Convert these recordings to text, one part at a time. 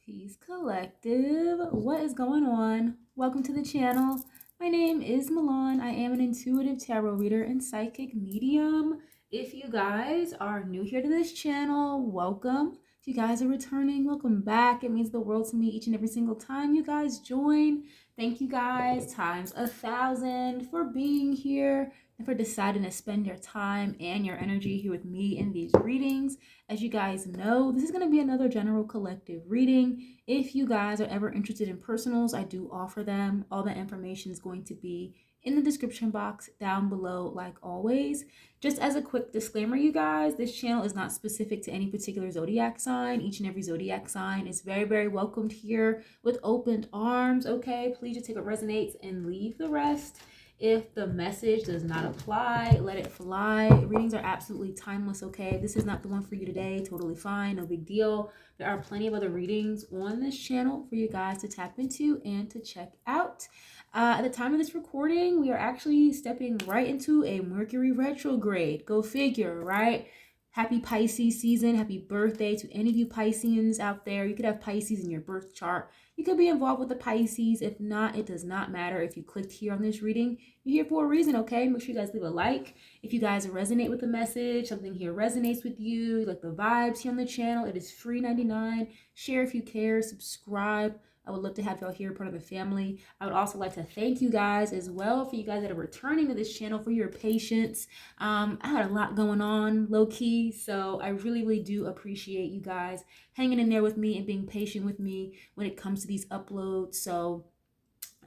Peace Collective. What is going on? Welcome to the channel. My name is Milan. I am an intuitive tarot reader and psychic medium. If you guys are new here to this channel, welcome. If you guys are returning, welcome back. It means the world to me each and every single time you guys join. Thank you guys times 1,000 for being here and for deciding to spend your time and your energy here with me in these readings. As you guys know, this is going to be another general collective reading. If you guys are ever interested in personals, I do offer them. All that information is going to be in the description box down below, like always. Just as a quick disclaimer, you guys, this channel is not specific to any particular zodiac sign. Each and every zodiac sign is very, very welcomed here with opened arms, okay? Please just take what resonates and leave the rest. If the message does not apply, let it fly. Readings are absolutely timeless, okay? If this is not the one for you today, totally fine, no big deal. There are plenty of other readings on this channel for you guys to tap into and to check out. At the time of this recording, we are actually stepping right into a Mercury retrograde. Go figure, right? Happy Pisces season. Happy birthday to any of you Pisceans out there. You could have Pisces in your birth chart. You could be involved with the Pisces. If not, it does not matter. If you clicked here on this reading, you're here for a reason, okay? Make sure you guys leave a like. If you guys resonate with the message, something here resonates with you, you like the vibes here on the channel, it is free 99. Share if you care, subscribe. I would love to have y'all here, part of the family. I would also like to thank you guys as well for you guys that are returning to this channel, for your patience. I had a lot going on, low-key, so I really, really do appreciate you guys hanging in there with me and being patient with me when it comes to these uploads. So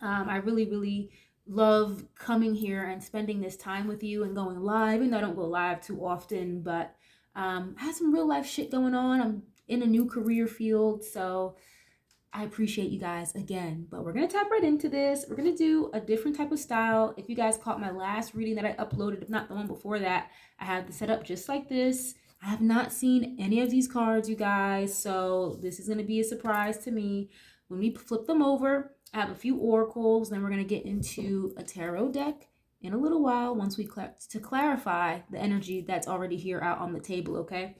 I really, really love coming here and spending this time with you and going live. Even though I don't go live too often, but I have some real life shit going on. I'm in a new career field, so I appreciate you guys again. But we're going to tap right into this. We're going to do a different type of style. If you guys caught my last reading that I uploaded, if not the one before that, I have the setup just like this. I have not seen any of these cards, you guys, so this is going to be a surprise to me. When we flip them over, I have a few oracles, then we're going to get into a tarot deck in a little while once we clarify the energy that's already here out on the table, okay?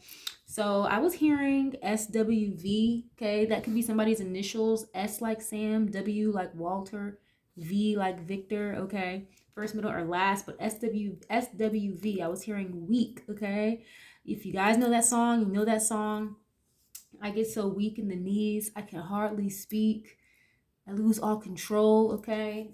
So I was hearing SWV, okay? That could be somebody's initials. S like Sam, W like Walter, V like Victor, okay? First, middle, or last, but SWV. I was hearing weak, okay? If you guys know that song, you know that song. I get so weak in the knees, I can hardly speak. I lose all control, okay?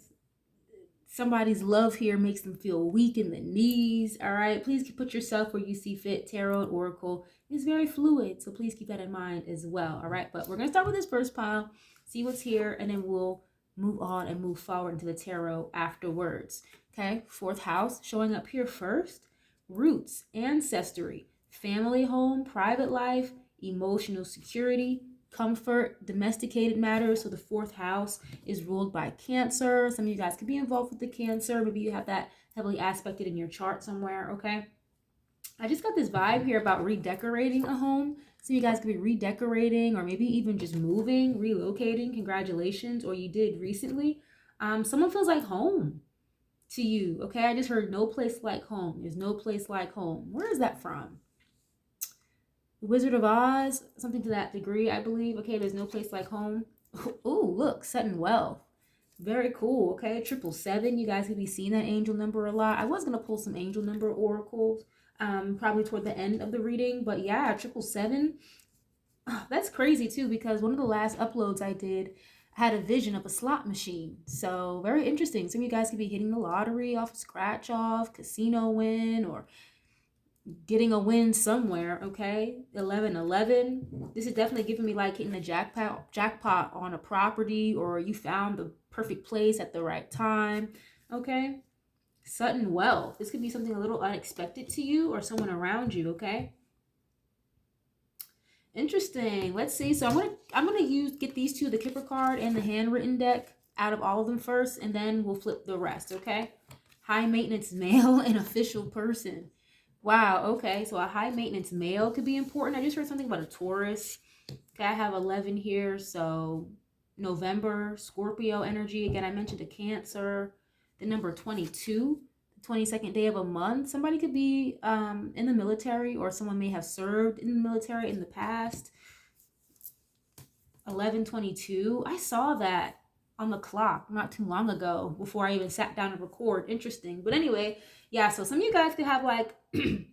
Somebody's love here makes them feel weak in the knees, all right? Please put yourself where you see fit. Tarot and Oracle is very fluid, so please keep that in mind as well, all right? But we're going to start with this first pile, see what's here, and then we'll move on and move forward into the tarot afterwards, okay? Fourth house showing up here first. Roots, ancestry, family home, private life, emotional security, comfort, domesticated matters. So the fourth house is ruled by Cancer. Some of you guys could be involved with the Cancer. Maybe you have that heavily aspected in your chart somewhere, okay? I just got this vibe here about redecorating a home. So you guys could be redecorating or maybe even just moving, relocating. Congratulations, or you did recently. Someone feels like home to you, okay? I just heard no place like home. There's no place like home. Where is that from? Wizard of Oz, something to that degree, I believe. Okay, there's no place like home. Oh, look, sudden wealth. Very cool, okay? 777, you guys could be seeing that angel number a lot. I was going to pull some angel number oracles probably toward the end of the reading. But yeah, 777. Oh, that's crazy too, because one of the last uploads I did had a vision of a slot machine. So very interesting. Some of you guys could be hitting the lottery off, scratch off, casino win, or getting a win somewhere, okay? 1111. This is definitely giving me like hitting the jackpot on a property, or you found the perfect place at the right time, okay? Sudden wealth. This could be something a little unexpected to you or someone around you, okay? Interesting. Let's see. So I'm gonna get these two, the Kipper card and the handwritten deck, out of all of them first, and then we'll flip the rest, okay? High maintenance male and official person. Wow, okay, so a high maintenance male could be important. I just heard something about a Taurus. Okay, I have 11 here, so November, Scorpio energy. Again, I mentioned a Cancer. The number 22, the 22nd day of a month. Somebody could be in the military, or someone may have served in the military in the past. 11:22. I saw that on the clock not too long ago before I even sat down to record. Interesting. But anyway, yeah, so some of you guys could have like an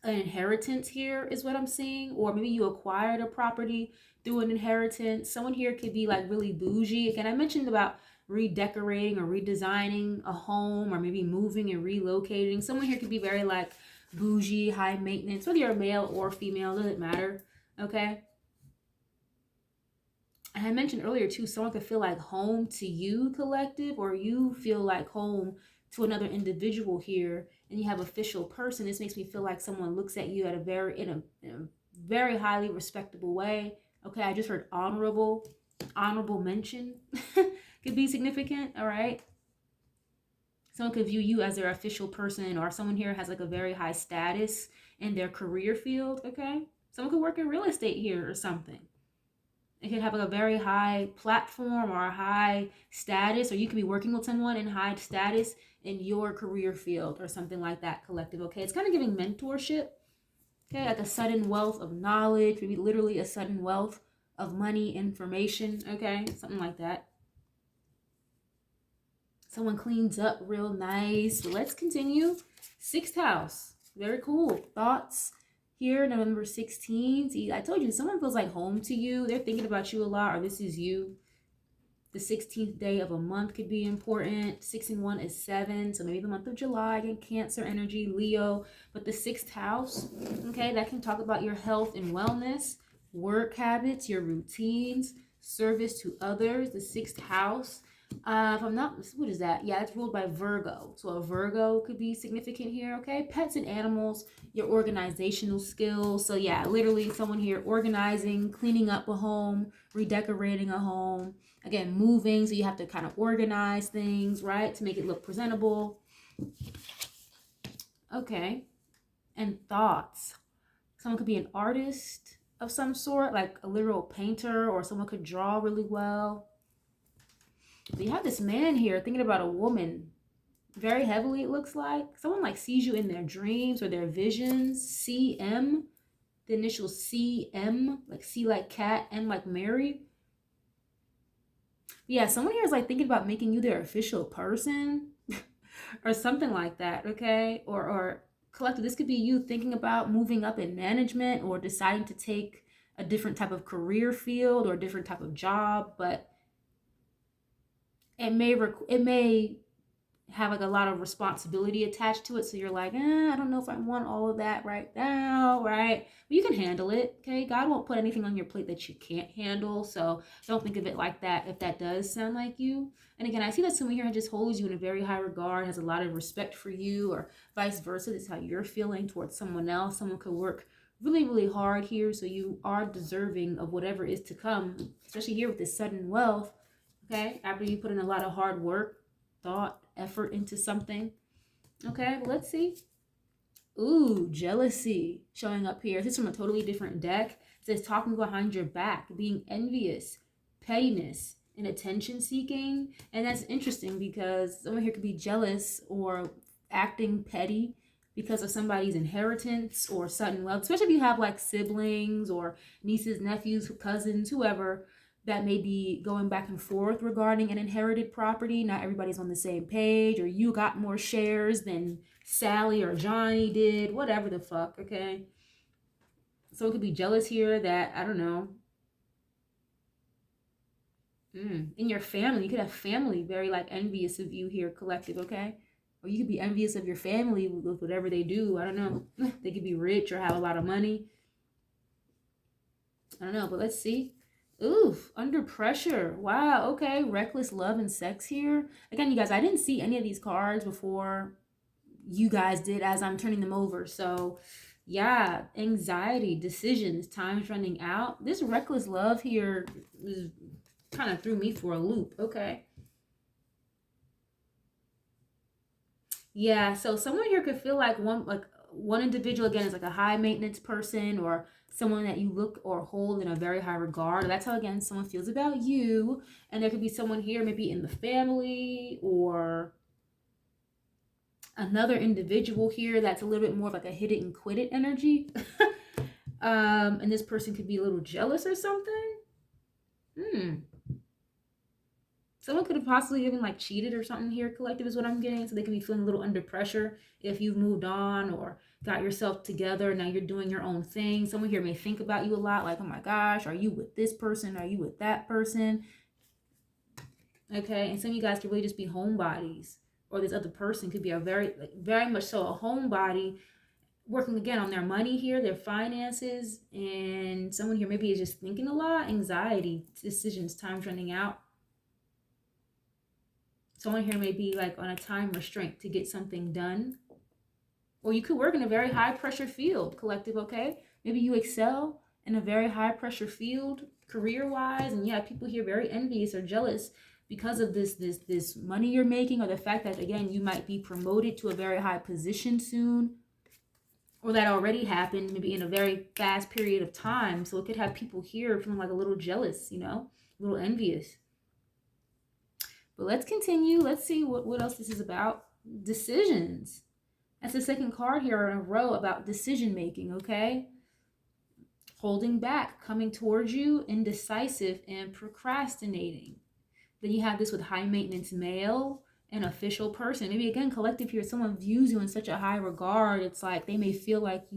inheritance here is what I'm seeing, or maybe you acquired a property through an inheritance. Someone here could be like really bougie. Again, I mentioned about redecorating or redesigning a home, or maybe moving and relocating. Someone here could be very like bougie, high maintenance, whether you're a male or female, doesn't matter. Okay. And I mentioned earlier too, someone could feel like home to you, collective, or you feel like home to another individual here, and you have official person. This makes me feel like someone looks at you at in a very highly respectable way. Okay, I just heard honorable mention could be significant. All right, someone could view you as their official person, or someone here has like a very high status in their career field. Okay, someone could work in real estate here or something. It could have like a very high platform or a high status, or you could be working with someone in high status in your career field or something like that, collective. Okay, it's kind of giving mentorship. Okay, like a sudden wealth of knowledge, maybe literally a sudden wealth of money, information. Okay, something like that. Someone cleans up real nice. Let's continue. 6th house, very cool. Thoughts here, November 16th. See, I told you, someone feels like home to you. They're thinking about you a lot, or this is you. The 16th day of a month could be important. 6 and 1 is 7. So maybe the month of July, again, Cancer energy, Leo. But the 6th house, okay, that can talk about your health and wellness, work habits, your routines, service to others. The 6th house. If I'm not, what is that? Yeah, it's ruled by Virgo. So a Virgo could be significant here, okay? Pets and animals, your organizational skills. So yeah, literally someone here organizing, cleaning up a home, redecorating a home. Again, moving, so you have to kind of organize things, right? To make it look presentable. Okay. And thoughts. Someone could be an artist of some sort, like a literal painter, or someone could draw really well. But you have this man here thinking about a woman very heavily, it looks like. Someone like sees you in their dreams or their visions. CM, the initial CM, like C like cat, M like Mary. Yeah, someone here is like thinking about making you their official person or something like that, okay? Or collective, this could be you thinking about moving up in management or deciding to take a different type of career field or a different type of job, but it may have like a lot of responsibility attached to it. So you're like, I don't know if I want all of that right now, right? But you can handle it, okay? God won't put anything on your plate that you can't handle. So don't think of it like that if that does sound like you. And again, I see that someone here just holds you in a very high regard, has a lot of respect for you, or vice versa. This is how you're feeling towards someone else. Someone could work really, really hard here. So you are deserving of whatever is to come, especially here with this sudden wealth, okay? After you put in a lot of hard work, thought, effort into something. Okay, well, let's see. Ooh, jealousy showing up here. This is from a totally different deck. It says talking behind your back, being envious, pettiness, and attention seeking. And that's interesting because someone here could be jealous or acting petty because of somebody's inheritance or sudden wealth, especially if you have like siblings or nieces, nephews, cousins, whoever that may be going back and forth regarding an inherited property. Not everybody's on the same page, or you got more shares than Sally or Johnny did, whatever the fuck, okay? So it could be jealous here that, I don't know, in your family, you could have family very like envious of you here, collective, okay? Or you could be envious of your family with whatever they do. I don't know. They could be rich or have a lot of money. I don't know, but let's see. Oof, under pressure. Wow, okay. Reckless love and sex here. Again, you guys, I didn't see any of these cards before you guys did as I'm turning them over. So, yeah, anxiety, decisions, time's running out. This reckless love here is kind of threw me for a loop. Okay. Yeah, so someone here could feel like one individual again is like a high maintenance person, or someone that you look or hold in a very high regard. That's how again someone feels about you. And there could be someone here maybe in the family or another individual here that's a little bit more of like a hit it and quit it energy. And this person could be a little jealous or something. Hmm. Someone could have possibly even like cheated or something here, collective, is what I'm getting. So they could be feeling a little under pressure if you've moved on or got yourself together. Now you're doing your own thing. Someone here may think about you a lot, like, oh my gosh, are you with this person? Are you with that person? Okay. And some of you guys could really just be homebodies. Or this other person could be a very much so a homebody working again on their money here, their finances. And someone here maybe is just thinking a lot, anxiety, decisions, time's running out. Someone here may be like on a time restraint to get something done. Or you could work in a very high pressure field, collective, okay? Maybe you excel in a very high pressure field career wise, and yeah, people here very envious or jealous because of this money you're making, or the fact that again you might be promoted to a very high position soon, or that already happened maybe in a very fast period of time. So it could have people here feeling like a little jealous, a little envious. But let's continue. Let's see what else this is about. Decisions. That's the second card here in a row about decision making, okay? Holding back, coming towards you, indecisive, and procrastinating. Then you have this with high maintenance male, an official person. Maybe again, collective here, someone views you in such a high regard. It's like they may feel like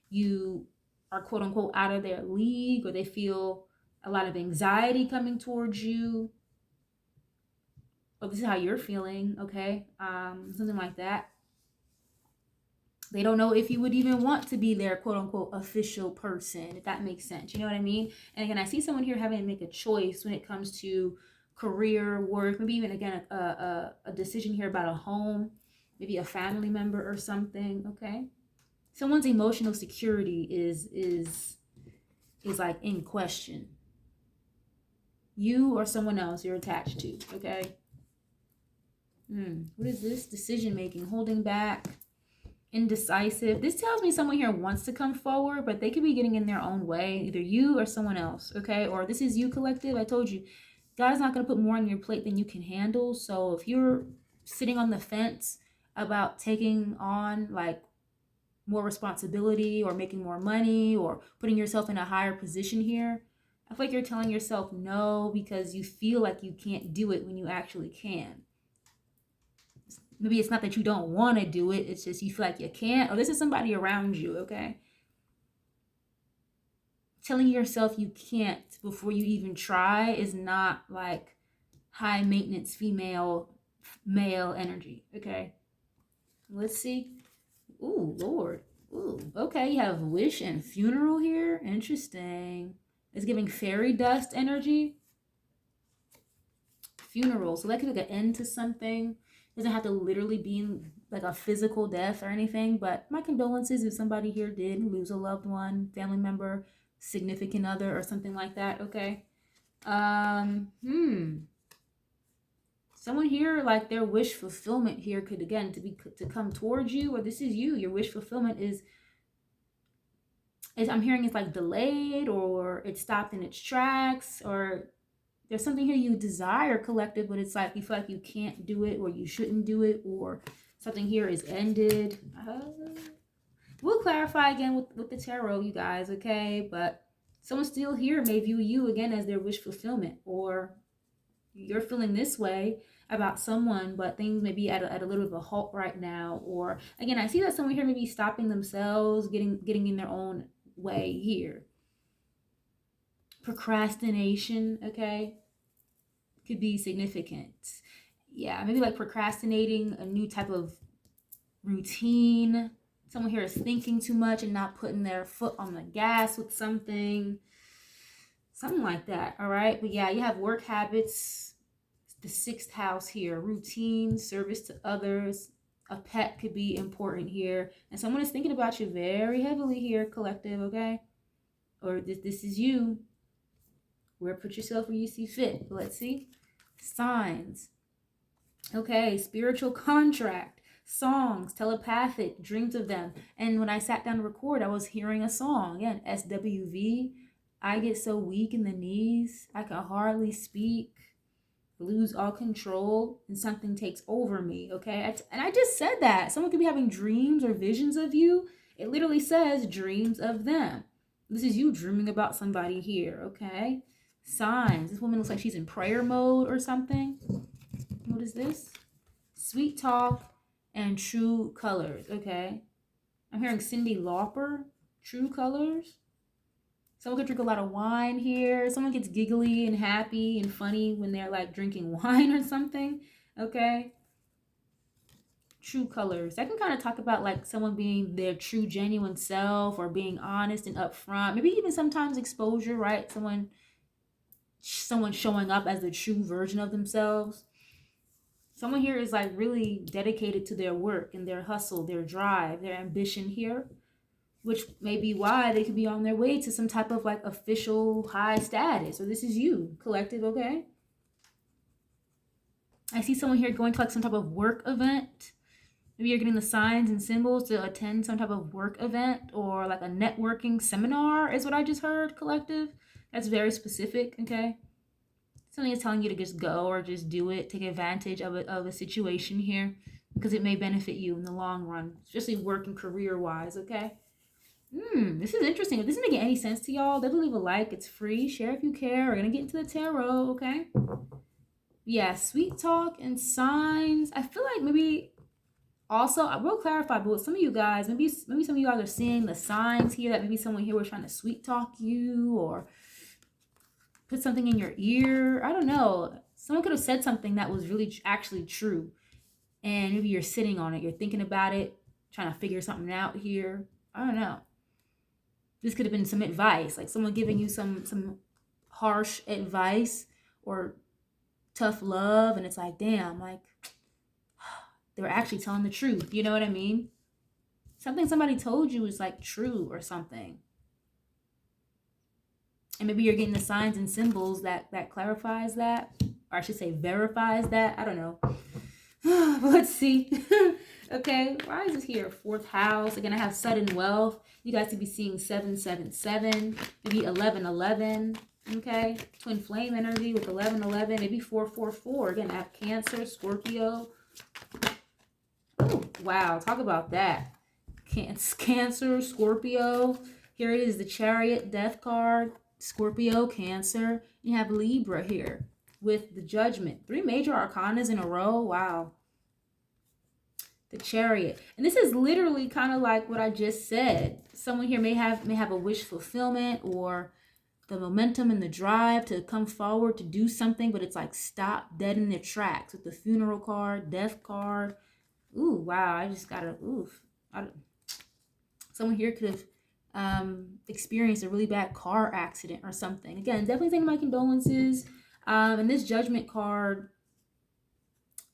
you are quote unquote out of their league, or they feel a lot of anxiety coming towards you. Or this is how you're feeling, okay? Something like that. They don't know if you would even want to be their quote unquote official person, if that makes sense. You know what I mean? And again, I see someone here having to make a choice when it comes to career, work, maybe even again a decision here about a home, maybe a family member or something. Okay, someone's emotional security is like in question. You or someone else you're attached to. Okay. What is this? Decision making, holding back, indecisive. This tells me someone here wants to come forward, but they could be getting in their own way, either you or someone else. Okay, or this is you, collective. I told you, God's not going to put more on your plate than you can handle. So if you're sitting on the fence about taking on like more responsibility or making more money or putting yourself in a higher position here, I feel like you're telling yourself no because you feel like you can't do it when you actually can. Maybe it's not that you don't want to do it, it's just you feel like you can't, or this is somebody around you, okay? Telling yourself you can't before you even try is not like high maintenance male energy, okay? Let's see. Ooh, Lord. Ooh, okay, you have wish and funeral here. Interesting. It's giving fairy dust energy. Funeral. So that could be like an end to something. Doesn't have to literally be like a physical death or anything, but my condolences if somebody here did lose a loved one, family member, significant other, or something like that. Okay. Someone here, like their wish fulfillment here could again to come towards you, or this is you. Your wish fulfillment is I'm hearing it's like delayed, or it stopped in its tracks, or there's something here you desire, collective, but it's like you feel like you can't do it, or you shouldn't do it, or something here is ended. We'll clarify again with the tarot, you guys, okay? But someone still here may view you again as their wish fulfillment, or you're feeling this way about someone, but things may be at a little bit of a halt right now. Or again, I see that someone here may be stopping themselves, getting in their own way here. Procrastination, okay, could be significant. Yeah, maybe like procrastinating a new type of routine. Someone here is thinking too much and not putting their foot on the gas with something like that. All right, but yeah, you have work habits, the 6th house here, routine, service to others. A pet could be important here, and someone is thinking about you very heavily here, collective. Okay, or this is you. Put yourself where you see fit. Let's see. Signs. Okay, spiritual contract, songs, telepathic, dreams of them. And when I sat down to record, I was hearing a song. Again, SWV. I get so weak in the knees, I can hardly speak, lose all control, and something takes over me, okay? And I just said that. Someone could be having dreams or visions of you. It literally says dreams of them. This is you dreaming about somebody here, okay? Signs. This woman looks like she's in prayer mode or something. What is this? Sweet talk and true colors. Okay. I'm hearing Cyndi Lauper. True colors. Someone could drink a lot of wine here. Someone gets giggly and happy and funny when they're like drinking wine or something. Okay. True colors. That can kind of talk about like someone being their true, genuine self or being honest and upfront. Maybe even sometimes exposure, right? Someone showing up as the true version of themselves. Someone here is like really dedicated to their work and their hustle, their drive, their ambition here, which may be why they could be on their way to some type of like official high status. So this is you, collective, okay? I see someone here going to like some type of work event. Maybe you're getting the signs and symbols to attend some type of work event or like a networking seminar is what I just heard, collective. That's very specific, okay? Something is telling you to just go or just do it, take advantage of a situation here because it may benefit you in the long run, especially work and career-wise, okay? This is interesting. If this is making any sense to y'all, definitely leave a like. It's free. Share if you care. We're going to get into the tarot, okay? Yeah, sweet talk and signs. I feel like maybe also, I will clarify, but with some of you guys, maybe some of you guys are seeing the signs here that maybe someone here was trying to sweet talk you or put something in your ear. I don't know. Someone could have said something that was really actually true. And maybe you're sitting on it. You're thinking about it, trying to figure something out here. I don't know. This could have been some advice, like someone giving you some harsh advice or tough love. And it's like, damn, like they were actually telling the truth. You know what I mean? Something somebody told you is like true or something. And maybe you're getting the signs and symbols that clarifies that, or I should say verifies that. I don't know. But let's see. Okay, why is this here? Fourth house. Again, I have sudden wealth. You guys could be seeing 777, maybe 1111. Okay, twin flame energy with 1111, maybe 444. Again, I have Cancer, Scorpio. Oh, wow, talk about that. Cancer, Scorpio. Here it is, the Chariot, Death card. Scorpio, Cancer. You have Libra here with the Judgment. 3 major arcanas in a row. Wow. The Chariot. And this is literally kind of like what I just said. Someone here may have a wish fulfillment or the momentum and the drive to come forward to do something, but it's like stop dead in their tracks with the funeral card, death card. Ooh, wow. I just got to, oof. Someone here could have experienced a really bad car accident or something. Again, definitely sending my condolences. And this Judgment card,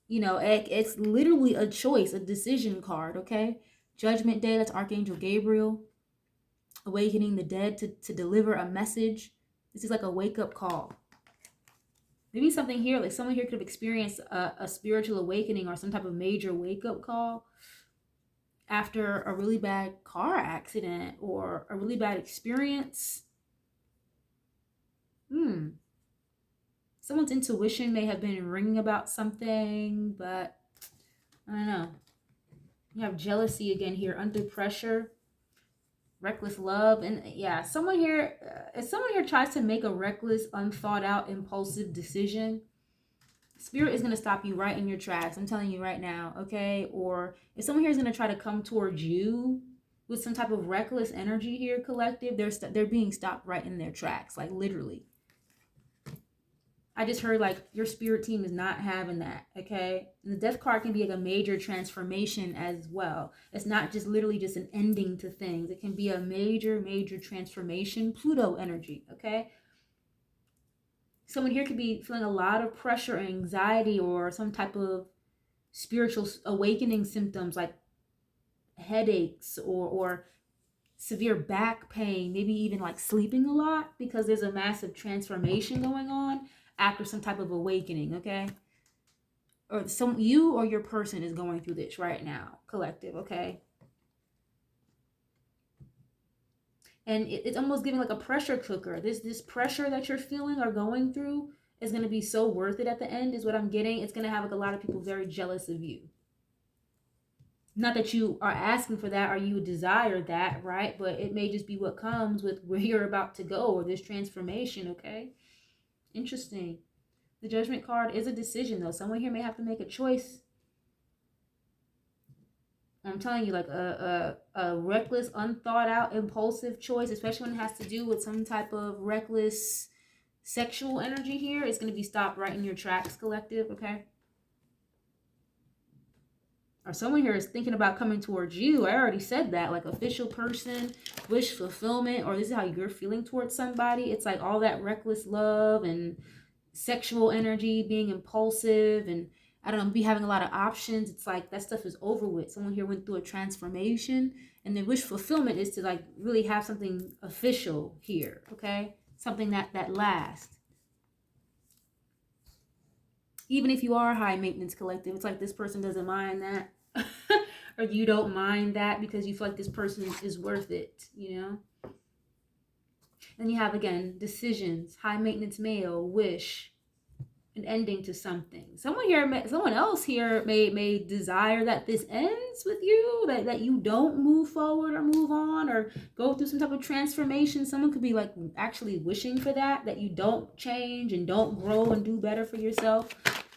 you know, it's literally a choice, a decision card, okay? Judgment Day, that's Archangel Gabriel. Awakening the dead to deliver a message. This is like a wake-up call. Maybe something here, like someone here could have experienced a spiritual awakening or some type of major wake-up call after a really bad car accident or a really bad experience. Someone's intuition may have been ringing about something, but I don't know. You have jealousy again here, under pressure, reckless love, and yeah, someone here, if someone here tries to make a reckless, unthought out, impulsive decision, Spirit is going to stop you right in your tracks. I'm telling you right now, okay? Or if someone here is going to try to come towards you with some type of reckless energy here, collective, they're being stopped right in their tracks, like literally. I just heard like your spirit team is not having that, okay? And the death card can be like a major transformation as well. It's not just literally just an ending to things. It can be a major, major transformation. Pluto energy, okay? Someone here could be feeling a lot of pressure, anxiety, or some type of spiritual awakening symptoms like headaches or severe back pain, maybe even like sleeping a lot because there's a massive transformation going on after some type of awakening, okay? Or you or your person is going through this right now, collective, okay? And it's almost giving like a pressure cooker. This pressure that you're feeling or going through is going to be so worth it at the end is what I'm getting. It's going to have like a lot of people very jealous of you. Not that you are asking for that or you desire that, right? But it may just be what comes with where you're about to go or this transformation, okay? Interesting. The Judgment card is a decision, though. Someone here may have to make a choice. I'm telling you, like a reckless, unthought out, impulsive choice, especially when it has to do with some type of reckless sexual energy here, is going to be stopped right in your tracks, collective, okay? Or someone here is thinking about coming towards you. I already said that, like official person, wish fulfillment, or this is how you're feeling towards somebody. It's like all that reckless love and sexual energy, being impulsive, and I don't know, be having a lot of options. It's like that stuff is over with. Someone here went through a transformation, and the wish fulfillment is to like really have something official here, okay? Something that lasts. Even if you are high maintenance, collective, it's like this person doesn't mind that. Or you don't mind that because you feel like this person is worth it, you know? Then you have, again, decisions, high maintenance male, wish, an ending to something. Someone else here may desire that this ends with you, that you don't move forward or move on or go through some type of transformation. Someone could be like actually wishing for that you don't change and don't grow and do better for yourself.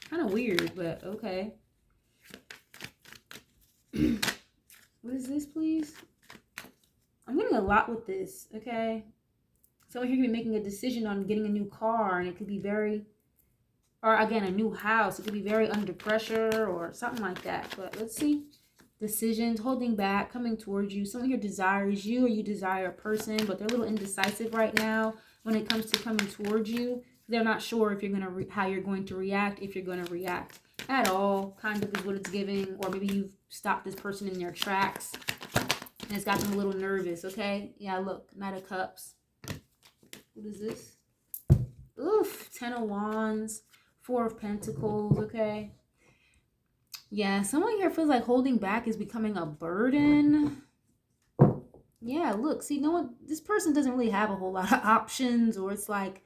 Kind of weird, but okay. What is this, please? I'm getting a lot with this, okay? Someone here could be making a decision on getting a new car, and it could be very, or again, a new house. It could be very under pressure or something like that. But let's see. Decisions, holding back, coming towards you. Someone here desires you or you desire a person, but they're a little indecisive right now when it comes to coming towards you. They're not sure if you're going to, how you're going to react, if you're going to react at all, kind of is what it's giving. Or maybe you've stopped this person in their tracks and it's got them a little nervous, okay? Yeah, look, Knight of Cups. What is this? Oof, Ten of Wands, Four of Pentacles, okay? Yeah, someone here feels like holding back is becoming a burden. Yeah, look, see, no one, this person doesn't really have a whole lot of options, or it's like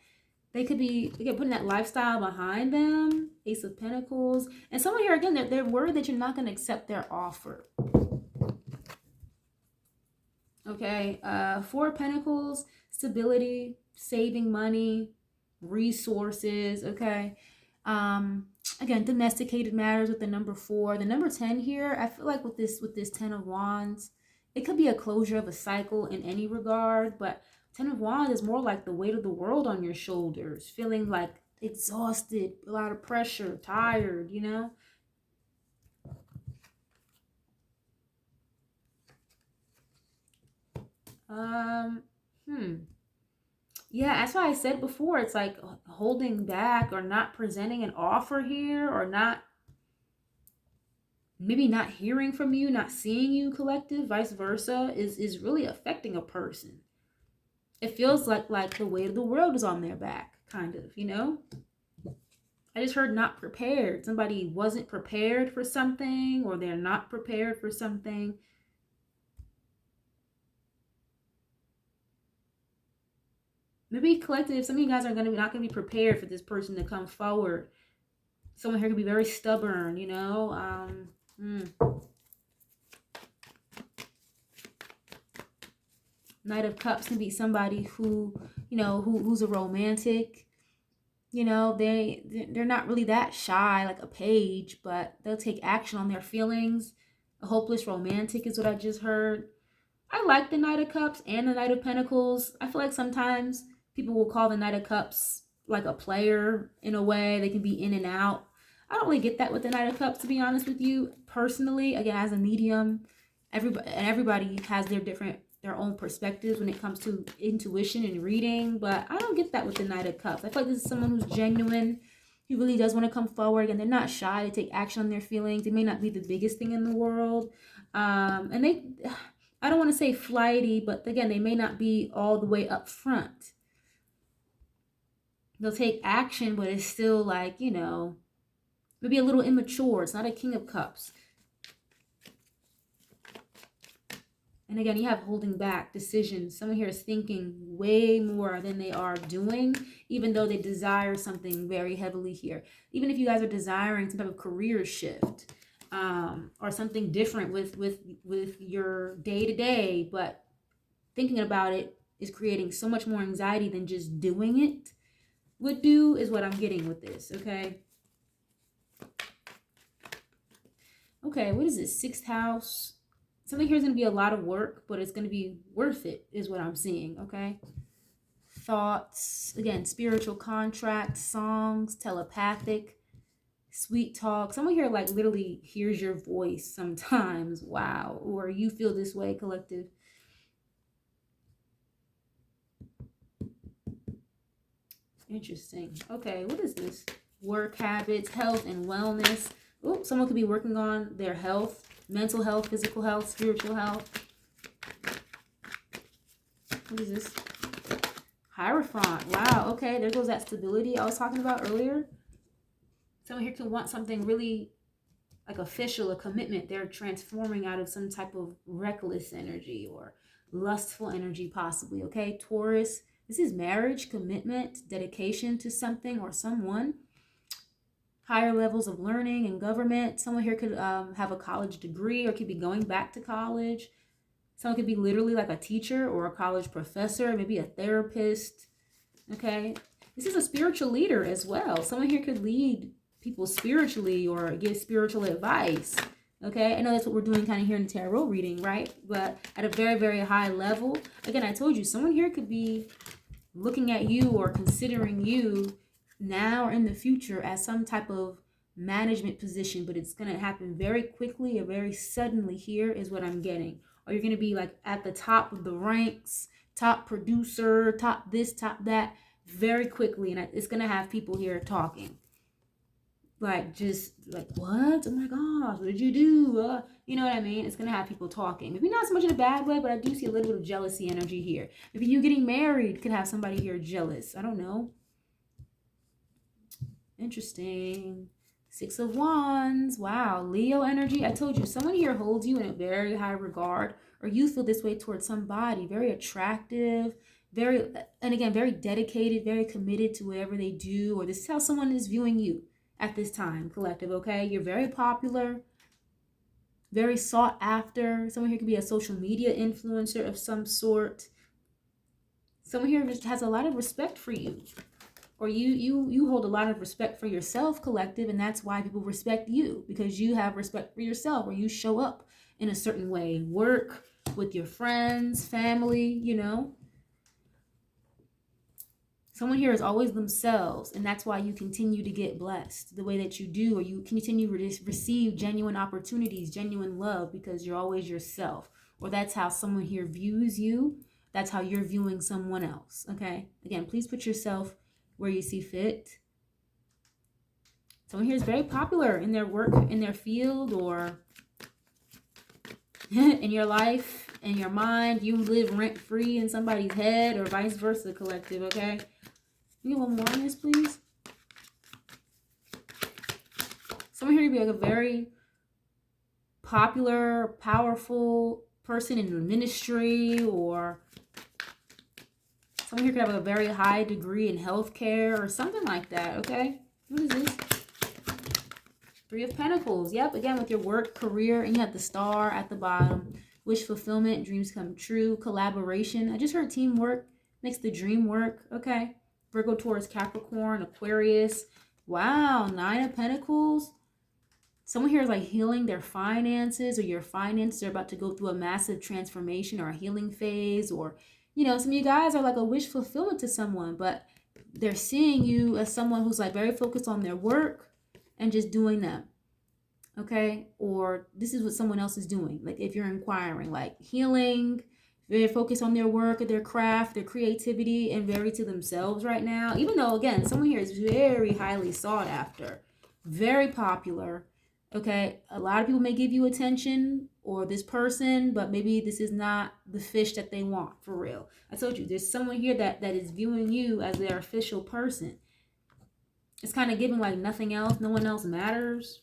they get putting that lifestyle behind them. Ace of Pentacles. And someone here, again, they're worried that you're not going to accept their offer. Okay, Four of Pentacles, stability, saving money, resources, okay? Again, domesticated matters with the number 4. The number 10 here, I feel like with this 10 of Wands, it could be a closure of a cycle in any regard, but 10 of Wands is more like the weight of the world on your shoulders, feeling like exhausted, a lot of pressure, tired, you know? Yeah, that's why I said before, it's like holding back or not presenting an offer here, or not, maybe not hearing from you, not seeing you, collective, vice versa, is really affecting a person. It feels like the weight of the world is on their back, kind of, you know? I just heard not prepared. Somebody wasn't prepared for something, or they're not prepared for something. Maybe collective, some of you guys are not going to be prepared for this person to come forward. Someone here could be very stubborn, you know? Knight of Cups can be somebody who, you know, who's a romantic. You know, they're not really that shy like a page, but they'll take action on their feelings. A hopeless romantic is what I just heard. I like the Knight of Cups and the Knight of Pentacles. I feel like sometimes people will call the Knight of Cups like a player in a way. They can be in and out. I don't really get that with the Knight of Cups, to be honest with you. Personally, again, as a medium, everybody has their own perspectives when it comes to intuition and reading, but I don't get that with the Knight of Cups. I feel like this is someone who's genuine. He really does want to come forward, and they're not shy to take action on their feelings. They may not be the biggest thing in the world, and I don't want to say flighty, but again, they may not be all the way up front. They'll take action, but it's still like, you know, maybe a little immature. It's not a King of Cups. And again, you have holding back, decisions. Someone here is thinking way more than they are doing, even though they desire something very heavily here. Even if you guys are desiring some type of career shift, or something different with your day-to-day, but thinking about it is creating so much more anxiety than just doing it. would do is what I'm getting with this, okay? Okay, what is this? 6th house. Something here is going to be a lot of work, but it's going to be worth it is what I'm seeing, okay? Thoughts, again, spiritual contracts, songs, telepathic, sweet talk. Someone here like literally hears your voice sometimes. Wow. Or you feel this way, collective. Interesting. Okay, what is this? Work habits, health and wellness. Oh, someone could be working on their health, mental health, physical health, spiritual health. What is this? Hierophant. Wow. Okay, there goes that stability I was talking about earlier. Someone here can want something really like official, a commitment. They're transforming out of some type of reckless energy or lustful energy possibly, okay? Taurus, this is marriage, commitment, dedication to something or someone. Higher levels of learning and government. Someone here could have a college degree or could be going back to college. Someone could be literally like a teacher or a college professor, maybe a therapist, okay? This is a spiritual leader as well. Someone here could lead people spiritually or give spiritual advice, okay? I know that's what we're doing kind of here in the tarot reading, right? But at a very, very high level. Again, I told you, someone here could be looking at you or considering you now or in the future as some type of management position, but it's going to happen very quickly or very suddenly here is what I'm getting. Or you're going to be like at the top of the ranks, top producer, top this, top that, very quickly. And it's going to have people here talking. Like, just like, what? Oh my gosh, what did you do? You know what I mean? It's going to have people talking. Maybe not so much in a bad way, but I do see a little bit of jealousy energy here. Maybe you getting married could have somebody here jealous. I don't know. Interesting. 6 of Wands. Wow. Leo energy. I told you, someone here holds you in a very high regard, or you feel this way towards somebody. Very attractive, and again, very dedicated, very committed to whatever they do, or this is how someone is viewing you at this time, collective, okay? You're very popular, very sought after. Someone here could be a social media influencer of some sort. Someone here just has a lot of respect for you. Or you hold a lot of respect for yourself, collective, and that's why people respect you, because you have respect for yourself, or you show up in a certain way. Work, with your friends, family, you know. Someone here is always themselves, and that's why you continue to get blessed the way that you do, or you continue to receive genuine opportunities, genuine love, because you're always yourself. Or that's how someone here views you. That's how you're viewing someone else, okay? Again, please put yourself where you see fit. Someone here is very popular in their work, in their field, or in your life, in your mind. You live rent-free in somebody's head, or vice versa, collective, okay? Can you get one more on this, please? Someone here to be like a very popular, powerful person in the ministry, or someone here could have a very high degree in healthcare or something like that, okay? What is this? 3 of Pentacles. Yep, again, with your work, career, and you have the star at the bottom. Wish fulfillment, dreams come true, collaboration. I just heard teamwork makes the dream work, okay? Virgo, Taurus, Capricorn, Aquarius. Wow, 9 of Pentacles. Someone here is like healing their finances, or your finances are about to go through a massive transformation or a healing phase, or you know, some of you guys are like a wish fulfillment to someone, but they're seeing you as someone who's like very focused on their work and just doing them, okay? Or this is what someone else is doing. Like if you're inquiring, like healing, very focused on their work or their craft, their creativity, and very to themselves right now. Even though, again, someone here is very highly sought after, very popular, okay? A lot of people may give you attention, or this person, but maybe this is not the fish that they want, for real. I told you, there's someone here that is viewing you as their official person. It's kind of giving like nothing else, no one else matters.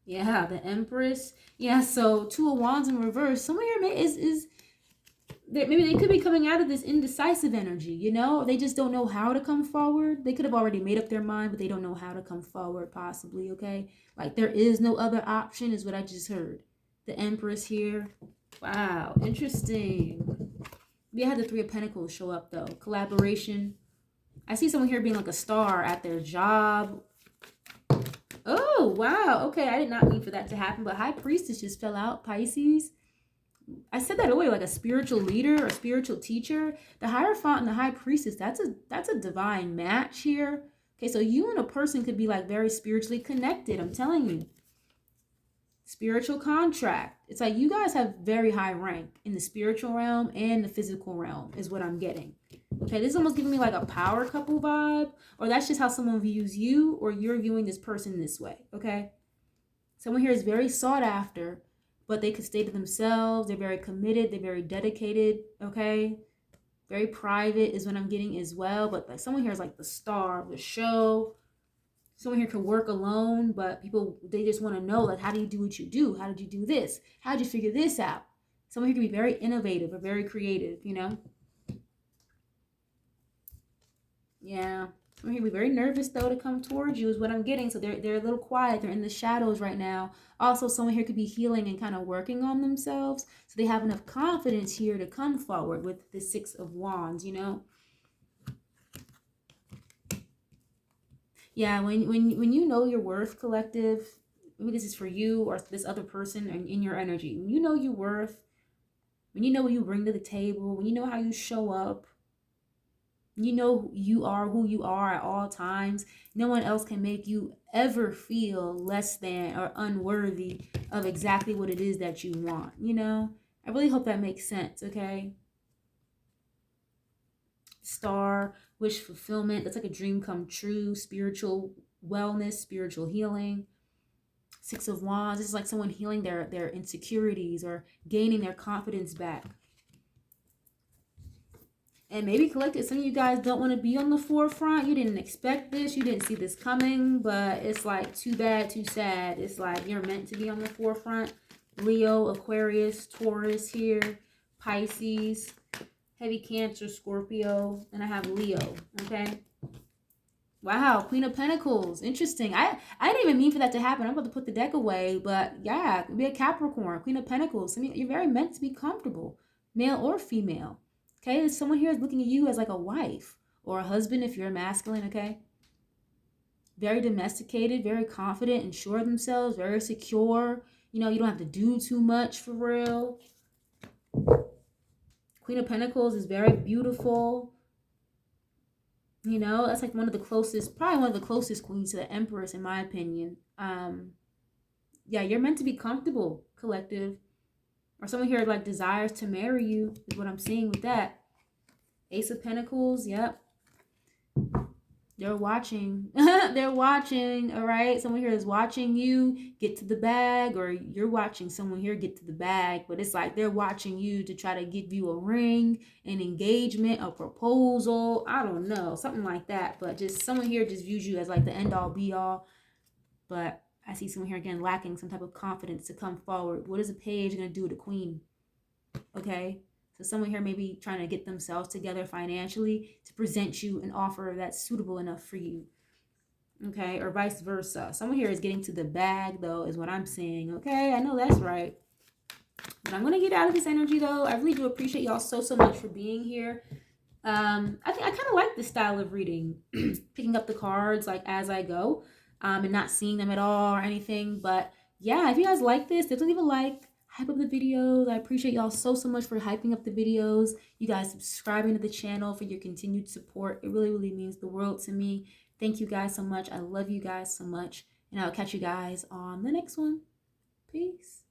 Yeah, the Empress. Yeah, so 2 of Wands in reverse. Someone here maybe they could be coming out of this indecisive energy, you know? They just don't know how to come forward. They could have already made up their mind, but they don't know how to come forward, possibly, okay? Like there is no other option is what I just heard. The Empress here. Wow, interesting. We had the 3 of Pentacles show up though. Collaboration. I see someone here being like a star at their job. Oh, wow. Okay, I did not mean for that to happen, but High Priestess just fell out, Pisces. I said that earlier, like a spiritual leader or spiritual teacher. The Hierophant and the High Priestess, that's a divine match here. Okay, so you and a person could be like very spiritually connected. I'm telling you. Spiritual contract. It's like you guys have very high rank in the spiritual realm and the physical realm is what I'm getting. Okay, this is almost giving me like a power couple vibe, or that's just how someone views you, or you're viewing this person this way. Okay, someone here is very sought after, but they could stay to themselves. They're very committed. They're very dedicated. Okay, very private is what I'm getting as well. But like someone here is like the star of the show. Someone here can work alone, but people, they just want to know, like, how do you do what you do? How did you do this? How did you figure this out? Someone here can be very innovative or very creative, you know? Yeah. Someone here can be very nervous, though, to come towards you is what I'm getting. So they're a little quiet. They're in the shadows right now. Also, someone here could be healing and kind of working on themselves. So they have enough confidence here to come forward with the Six of Wands, you know? Yeah, when you know your worth, collective, maybe this is for you or this other person in your energy. When you know your worth, when you know what you bring to the table, when you know how you show up, you know you are who you are at all times. No one else can make you ever feel less than or unworthy of exactly what it is that you want, you know? I really hope that makes sense, okay? Star, wish fulfillment. That's like a dream come true, spiritual wellness, spiritual healing. Six of Wands, this is like someone healing their insecurities or gaining their confidence back. And maybe collected, some of you guys don't want to be on the forefront. You didn't expect this. You didn't see this coming, but it's like too bad, too sad. It's like you're meant to be on the forefront. Leo, Aquarius, Taurus here, Pisces, heavy Cancer, Scorpio, and I have Leo, okay? Wow, Queen of Pentacles. Interesting. I didn't even mean for that to happen. I'm about to put the deck away, but yeah, it could be a Capricorn, Queen of Pentacles. I mean, you're very meant to be comfortable, male or female. Okay, someone here is looking at you as like a wife or a husband if you're masculine, okay? Very domesticated, very confident and sure of themselves, very secure. You know, you don't have to do too much for real. Queen of Pentacles is very beautiful. You know, that's like one of the closest, probably one of the closest queens to the Empress, in my opinion. Yeah, you're meant to be comfortable, collective. Or someone here like desires to marry you is what I'm seeing with that. Ace of Pentacles, yep. They're watching. They're watching, all right? Someone here is watching you get to the bag, or you're watching someone here get to the bag, but it's like they're watching you to try to give you a ring, an engagement, a proposal. I don't know, something like that. But just someone here just views you as like the end all be all. But I see someone here again lacking some type of confidence to come forward. What is a page going to do to Queen? Okay? So someone here may be trying to get themselves together financially to present you an offer that's suitable enough for you. Okay? Or vice versa. Someone here is getting to the bag, though, is what I'm saying. Okay? I know that's right. But I'm going to get out of this energy, though. I really do appreciate y'all so much for being here. I think I kind of like this style of reading. Picking up the cards, like, as I go. And not seeing them at all or anything. But, yeah, if you guys like this, definitely leave a like. Hype up the videos. I appreciate y'all so much for hyping up the videos. You guys subscribing to the channel, for your continued support. It really means the world to me. Thank you guys so much. I love you guys so much. And I'll catch you guys on the next one. Peace.